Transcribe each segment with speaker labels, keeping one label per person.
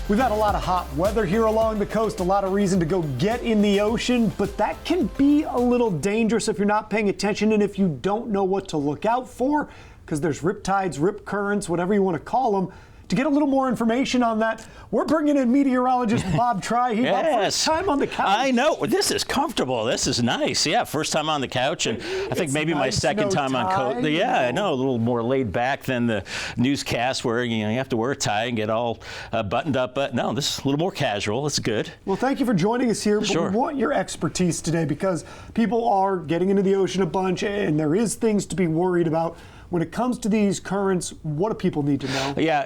Speaker 1: We've had a lot of hot weather here along the coast, a lot of reason to go get in the ocean, but that can be a little dangerous if you're not paying attention and if you don't know what to look out for, because there's rip tides, rip currents, whatever you want to call them. To get a little more information on that, we're bringing in meteorologist Bob Trihy.
Speaker 2: Yes.
Speaker 1: First time on the couch.
Speaker 2: I know. This is comfortable. This is nice. Yeah, first time on the couch, and I think maybe my second time on coast. Yeah, I know. A little more laid back than the newscast where you have to wear a tie and get all buttoned up. But no, this is a little more casual. It's good.
Speaker 1: Well, thank you for joining us here.
Speaker 2: Sure.
Speaker 1: But we want your expertise today because people are getting into the ocean a bunch, and there is things to be worried about. When it comes to these currents, what do people need to know?
Speaker 2: Yeah,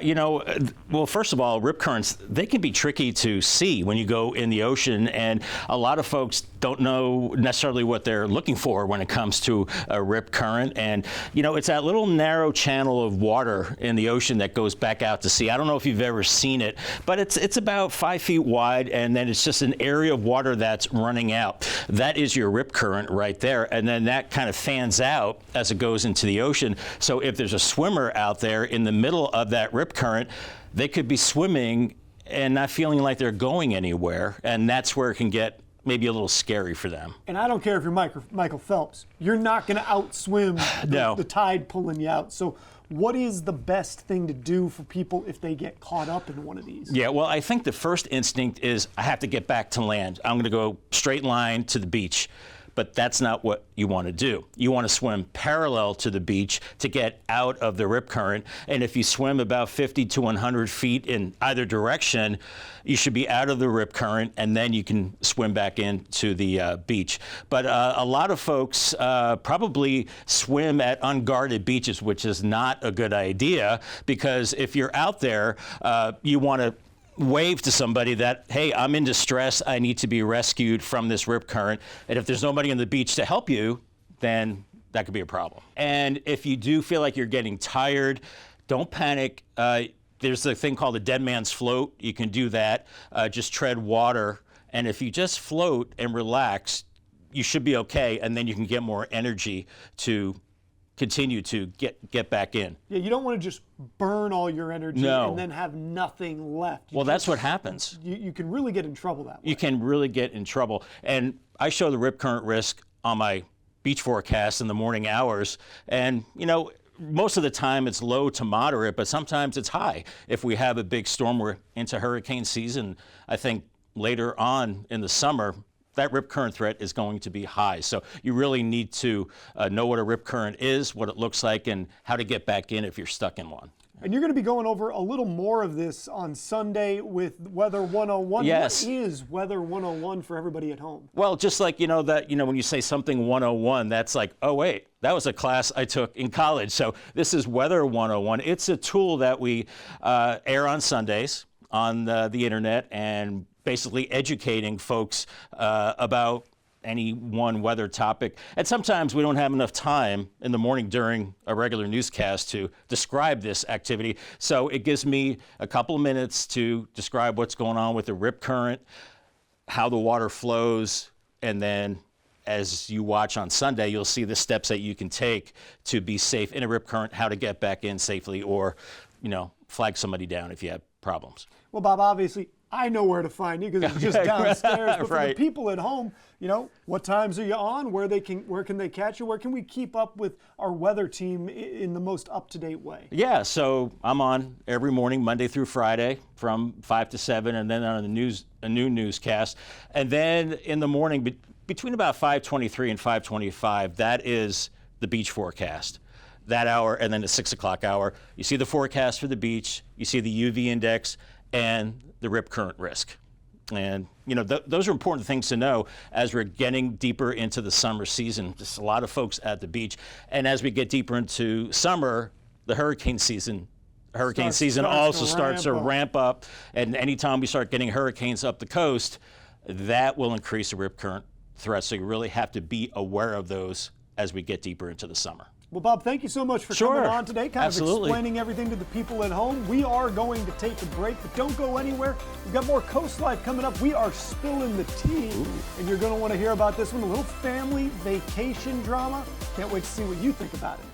Speaker 2: well, first of all, rip currents, they can be tricky to see when you go in the ocean, and a lot of folks don't know necessarily what they're looking for when it comes to a rip current. And, it's that little narrow channel of water in the ocean that goes back out to sea. I don't know if you've ever seen it, but it's about 5 feet wide, and then it's just an area of water that's running out. That is your rip current right there, and then that kind of fans out as it goes into the ocean. So if there's a swimmer out there in the middle of that rip current, they could be swimming and not feeling like they're going anywhere, and that's where it can get maybe a little scary for them.
Speaker 1: And I don't care if you're Michael Phelps. You're not going to outswim the tide pulling you out. So what is the best thing to do for people if they get caught up in one of these?
Speaker 2: Yeah, well, I think the first instinct is I have to get back to land. I'm going to go straight line to the beach. But that's not what you want to do. You want to swim parallel to the beach to get out of the rip current. And if you swim about 50 to 100 feet in either direction, you should be out of the rip current, and then you can swim back into the beach. But a lot of folks probably swim at unguarded beaches, which is not a good idea, because if you're out there, you want to wave to somebody that, hey, I'm in distress, I need to be rescued from this rip current. And if there's nobody on the beach to help you, then that could be a problem. And if you do feel like you're getting tired, don't panic. There's a thing called a dead man's float. You can do that. Just tread water. And if you just float and relax, you should be okay. And then you can get more energy to continue to get back in.
Speaker 1: Yeah, you don't want to just burn all your energy and then have nothing left.
Speaker 2: Well, that's what happens.
Speaker 1: You can really get in trouble that way.
Speaker 2: You can really get in trouble. And I show the rip current risk on my beach forecast in the morning hours. And, most of the time it's low to moderate, but sometimes it's high. If we have a big storm, we're into hurricane season. I think later on in the summer, that rip current threat is going to be high. So you really need to know what a rip current is, what it looks like, and how to get back in if you're stuck in one.
Speaker 1: And you're going to be going over a little more of this on Sunday with Weather 101.
Speaker 2: Yes.
Speaker 1: What is Weather 101 for everybody at home?
Speaker 2: Well, just like, when you say something 101, that's like, oh, wait, that was a class I took in college. So this is Weather 101. It's a tool that we air on Sundays on the internet, and basically educating folks about any one weather topic. And sometimes we don't have enough time in the morning during a regular newscast to describe this activity. So it gives me a couple of minutes to describe what's going on with the rip current, how the water flows, and then as you watch on Sunday, you'll see the steps that you can take to be safe in a rip current, how to get back in safely, or, flag somebody down if you have problems.
Speaker 1: Well, Bob, obviously, I know where to find you because it's just downstairs. But for the people at home, what times are you on? Where can they catch you? Where can we keep up with our weather team in the most up-to-date way? Yeah,
Speaker 2: so I'm on every morning, Monday through Friday, from 5 to 7, and then on a new newscast. And then in the morning, between about 5:23 and 5:25, that is the beach forecast. That hour, and then the 6 o'clock hour, you see the forecast for the beach, you see the UV index, and the rip current risk. And, those are important things to know as we're getting deeper into the summer season. Just a lot of folks at the beach. And as we get deeper into summer, the hurricane season also starts to ramp up. And anytime we start getting hurricanes up the coast, that will increase the rip current threat. So you really have to be aware of those as we get deeper into the summer.
Speaker 1: Well, Bob, thank you so much for coming on today, of explaining everything to the people at home. We are going to take a break, but don't go anywhere. We've got more CoastLife coming up. We are spilling the tea, and you're going to want to hear about this one, a little family vacation drama. Can't wait to see what you think about it.